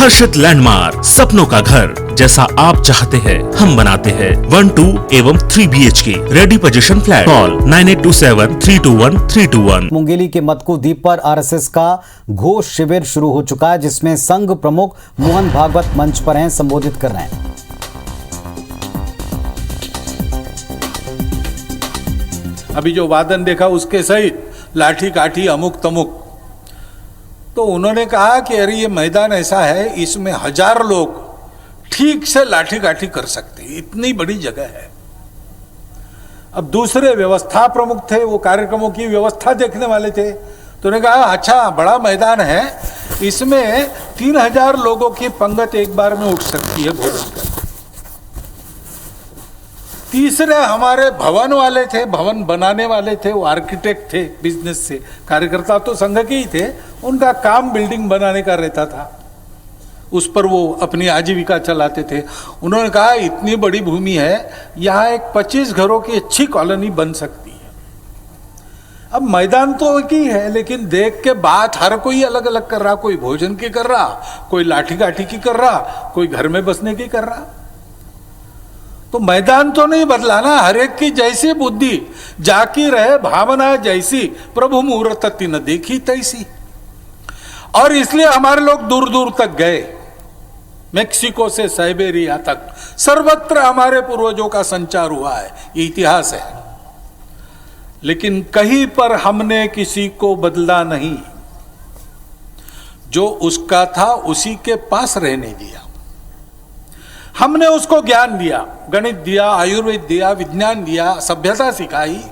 आकर्षित लैंडमार्क, सपनों का घर जैसा आप चाहते हैं हम बनाते हैं। 1, 2 एवं 3 BHK ready position flat. Call 9827321321। Mungeli के मतकू द्वीप पर आरएसएस का घोष शिविर शुरू हो चुका है, जिसमें संघ प्रमुख मोहन भागवत मंच पर हैं, संबोधित कर रहे हैं। अभी जो वादन देखा उसके सहित लाठी काठी अमुक तमुक, तो उन्होंने कहा कि अरे ये मैदान ऐसा है, इसमें 1000 लोग ठीक से लाठी काठी कर सकते हैं, इतनी बड़ी जगह है। अब दूसरे व्यवस्था प्रमुख थे, वो कार्यक्रमों की व्यवस्था देखने वाले थे, तो उन्होंने कहा अच्छा बड़ा मैदान है, इसमें 3000 लोगों की पंगत एक बार में उठ सकती है भोजन कर। तीसरे हमारे भवन वाले थे, भवन बनाने वाले थे, वो आर्किटेक्ट थे बिजनेस से, कार्यकर्ता तो संघ के ही थे, उनका काम बिल्डिंग बनाने का रहता था, उस पर वो अपनी आजीविका चलाते थे। उन्होंने कहा इतनी बड़ी भूमि है, यहाँ एक 25 घरों की अच्छी कॉलोनी बन सकती है। अब मैदान तो एक ही है, लेकिन देख के बात हर कोई अलग अलग कर रहा, कोई भोजन की कर रहा, कोई लाठी काठी की कर रहा, कोई घर में बसने की कर रहा। तो मैदान तो नहीं बदला ना, हर एक की जैसी बुद्धि जाकी रहे, भावना जैसी, प्रभु मुहूर्त तीन देखी तैसी। और इसलिए हमारे लोग दूर दूर तक गए, मेक्सिको से साइबेरिया तक, सर्वत्र हमारे पूर्वजों का संचार हुआ है, ये इतिहास है। लेकिन कहीं पर हमने किसी को बदला नहीं, जो उसका था उसी के पास रहने दिया। हमने उसको ज्ञान दिया, गणित दिया, आयुर्वेद दिया, विज्ञान दिया, सभ्यता सिखाई,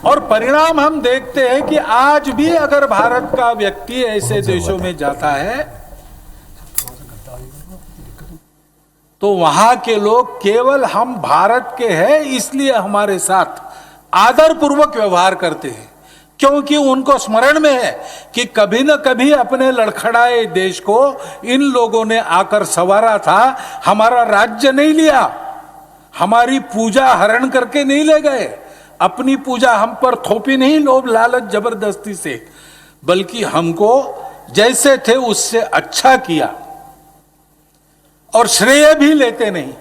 और परिणाम हम देखते हैं कि आज भी अगर भारत का व्यक्ति ऐसे देशों में जाता है तो वहां के लोग केवल हम भारत के हैं इसलिए हमारे साथ आदर पूर्वक व्यवहार करते हैं, क्योंकि उनको स्मरण में है कि कभी न कभी अपने लड़खड़ाए देश को इन लोगों ने आकर संवारा था, हमारा राज्य नहीं लिया, हमारी पूजा हरण करके नहीं ले गए, अपनी पूजा हम पर थोपी नहीं लोभ लालच जबरदस्ती से, बल्कि हमको जैसे थे उससे अच्छा किया, और श्रेय भी लेते नहीं।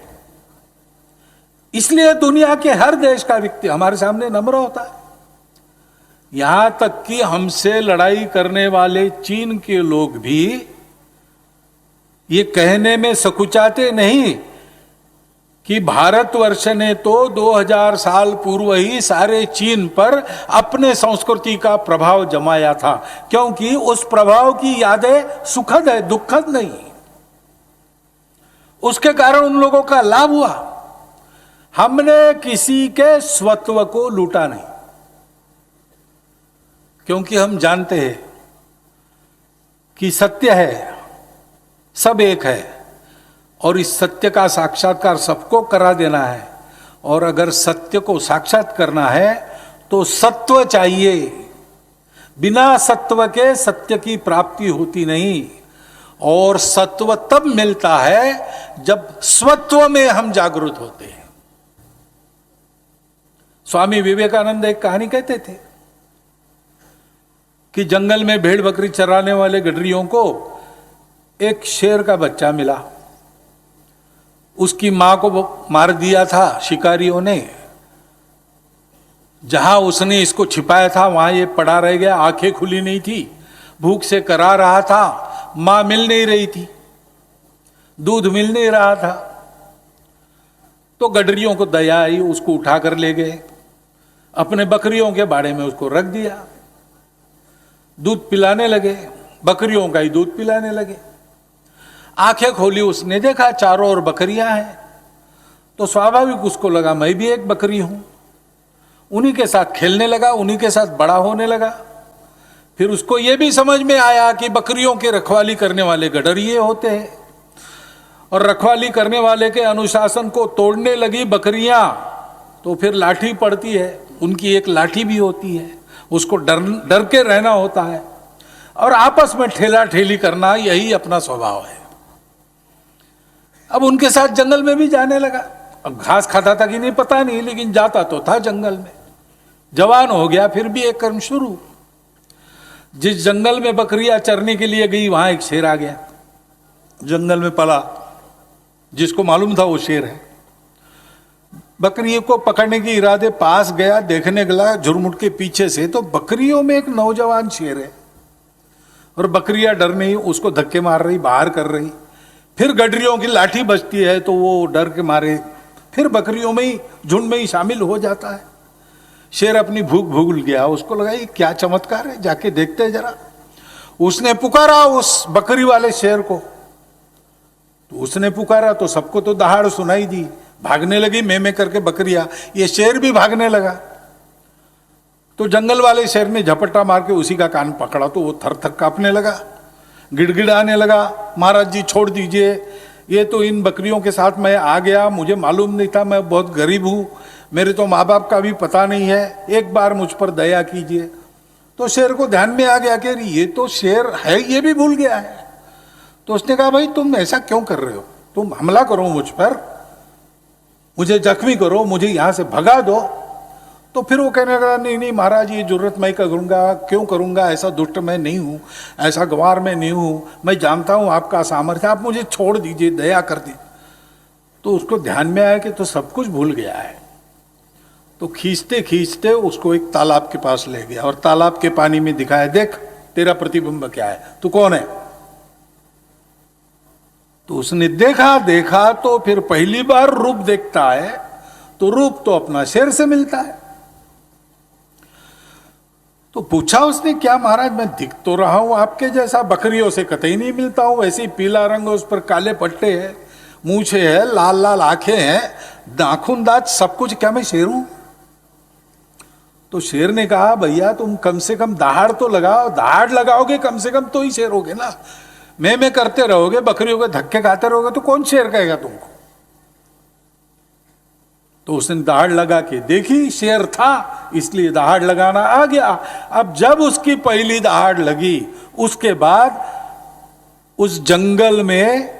इसलिए दुनिया के हर देश का व्यक्ति हमारे सामने नम्र होता है। यहां तक कि हमसे लड़ाई करने वाले चीन के लोग भी ये कहने में सकुचाते नहीं कि भारतवर्ष ने तो 2000 साल पूर्व ही सारे चीन पर अपने संस्कृति का प्रभाव जमाया था, क्योंकि उस प्रभाव की यादें सुखद है, दुखद नहीं। उसके कारण उन लोगों का लाभ हुआ। हमने किसी के स्वत्व को लूटा नहीं, क्योंकि हम जानते हैं कि सत्य है, सब एक है, और इस सत्य का साक्षात्कार सबको करा देना है। और अगर सत्य को साक्षात करना है तो सत्व चाहिए, बिना सत्व के सत्य की प्राप्ति होती नहीं। और सत्व तब मिलता है जब स्वत्व में हम जागृत होते हैं। स्वामी विवेकानंद एक कहानी कहते थे कि जंगल में भेड़ बकरी चराने वाले गडरियों को एक शेर का बच्चा मिला, उसकी मां को मार दिया था शिकारियों ने। जहां उसने इसको छिपाया था वहां ये पड़ा रह गया, आंखें खुली नहीं थी, भूख से करा रहा था, मां मिल नहीं रही थी, दूध मिल नहीं रहा था। तो गडरियों को दया आई, उसको उठा कर ले गए, अपने बकरियों के बाड़े में उसको रख दिया, दूध पिलाने लगे, बकरियों का ही दूध पिलाने लगे। आंखें खोली, उसने देखा चारों ओर बकरियां हैं, तो स्वाभाविक उसको लगा मैं भी एक बकरी हूं, उन्हीं के साथ खेलने लगा, उन्हीं के साथ बड़ा होने लगा। फिर उसको यह भी समझ में आया कि बकरियों की रखवाली करने वाले गडरिये होते हैं, और रखवाली करने वाले के अनुशासन को तोड़ने लगी बकरियां तो फिर लाठी पड़ती है, उनकी एक लाठी भी होती है, उसको डर के रहना होता है, और आपस में ठेला ठेली करना, यही अपना स्वभाव है। अब उनके साथ जंगल में भी जाने लगा। अब घास खाता था कि नहीं पता नहीं, लेकिन जाता तो था जंगल में। जवान हो गया फिर भी एक कर्म शुरू। जिस जंगल में बकरियां चरने के लिए गई वहां एक शेर आ गया, जंगल में पला, जिसको मालूम था वो शेर है। बकरियों को पकड़ने के इरादे पास गया, देखने गया झुरमुट के पीछे से, तो बकरियों में एक नौजवान शेर है और बकरियां डर नहीं, उसको धक्के मार रही, बाहर कर रही। फिर गडरियों की लाठी बजती है तो वो डर के मारे फिर बकरियों में ही, झुंड में ही शामिल हो जाता है। शेर अपनी भूख भूल गया, उसको लगा ये क्या चमत्कार है, जाके देखते हैं जरा। उसने पुकारा उस बकरी वाले शेर को, तो उसने पुकारा तो सबको तो दहाड़ सुनाई दी, भागने लगी मैं करके बकरियां, ये शेर भी भागने लगा। तो जंगल वाले शेर ने झपट्टा मार के उसी का कान पकड़ा तो वो थर थर कांपने लगा, गिड़गिड़ाने लगा, महाराज जी छोड़ दीजिए, ये तो इन बकरियों के साथ मैं आ गया, मुझे मालूम नहीं था, मैं बहुत गरीब हूं, मेरे तो माँ बाप का भी पता नहीं है, एक बार मुझ पर दया कीजिए। तो शेर को ध्यान में आ गया कि ये तो शेर है, ये भी भूल गया है। तो उसने कहा भाई तुम ऐसा क्यों कर रहे हो, तुम हमला करो मुझ पर, मुझे जख्मी करो, मुझे यहां से भगा दो। तो फिर वो कहने लगा नहीं नहीं महाराज ये जरूरत मैं करूंगा, क्यों करूंगा, ऐसा दुष्ट मैं नहीं हूं, ऐसा गंवार मैं नहीं हूं, मैं जानता हूं आपका सामर्थ्य, आप मुझे छोड़ दीजिए, दया कर दीजिए। तो उसको ध्यान में आया कि तो सब कुछ भूल गया है। तो खींचते खींचते उसको एक तालाब के पास ले गया और तालाब के पानी में दिखाया, देख तेरा प्रतिबिंब क्या है, तू कौन है। तो उसने देखा तो फिर पहली बार रूप देखता है, तो रूप तो अपना शेर से मिलता है। तो पूछा उसने क्या महाराज मैं दिख तो रहा हूं आपके जैसा, बकरियों से कतई नहीं मिलता हूं, वैसे ही पीला रंग, उस पर काले पट्टे हैं, मूछे है, लाल लाल आंखें हैं, नाखून दांत सब कुछ, क्या मैं शेर हूं। तो शेर ने कहा भैया तुम कम से कम दहाड़ तो लगाओ, दहाड़ लगाओगे कम से कम तो ही शेर होगे ना, मैं करते रहोगे, बकरियों के धक्के खाते रहोगे तो कौन शेर कहेगा तुमको। तो उसने दहाड़ लगा के देखी, शेर था इसलिए दहाड़ लगाना आ गया। अब जब उसकी पहली दहाड़ लगी उसके बाद उस जंगल में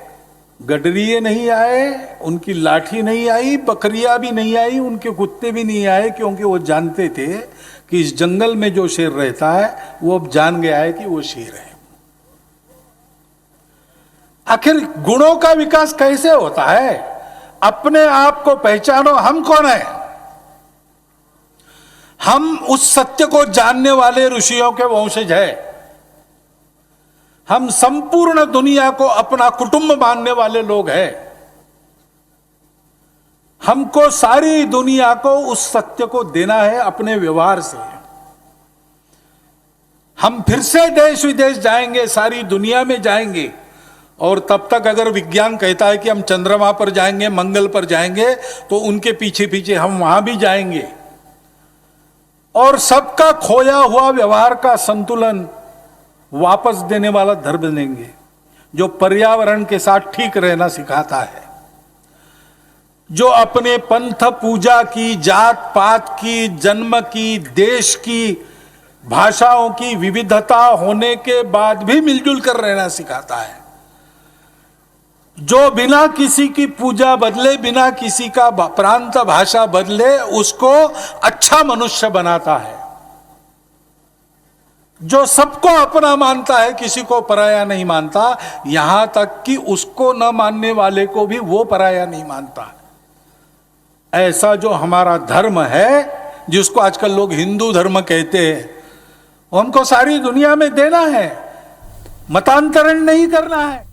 गडरिये नहीं आए, उनकी लाठी नहीं आई, बकरियां भी नहीं आई, उनके कुत्ते भी नहीं आए, क्योंकि वो जानते थे कि इस जंगल में जो शेर रहता है वो अब जान गया है कि वो शेर है। आखिर गुणों का विकास कैसे होता है, अपने आप को पहचानो, हम कौन है। हम उस सत्य को जानने वाले ऋषियों के वंशज है, हम संपूर्ण दुनिया को अपना कुटुंब मानने वाले लोग हैं। हमको सारी दुनिया को उस सत्य को देना है अपने व्यवहार से। हम फिर से देश विदेश जाएंगे, सारी दुनिया में जाएंगे, और तब तक अगर विज्ञान कहता है कि हम चंद्रमा पर जाएंगे, मंगल पर जाएंगे, तो उनके पीछे पीछे हम वहां भी जाएंगे और सबका खोया हुआ व्यवहार का संतुलन वापस देने वाला धर्म लेंगे, जो पर्यावरण के साथ ठीक रहना सिखाता है, जो अपने पंथ पूजा की, जात पात की, जन्म की, देश की, भाषाओं की विविधता होने के बाद भी मिलजुल कर रहना सिखाता है, जो बिना किसी की पूजा बदले, बिना किसी का प्रांत भाषा बदले उसको अच्छा मनुष्य बनाता है, जो सबको अपना मानता है, किसी को पराया नहीं मानता, यहां तक कि उसको न मानने वाले को भी वो पराया नहीं मानता। ऐसा जो हमारा धर्म है, जिसको आजकल लोग हिंदू धर्म कहते हैं, हमको सारी दुनिया में देना है, मतांतरण नहीं करना है।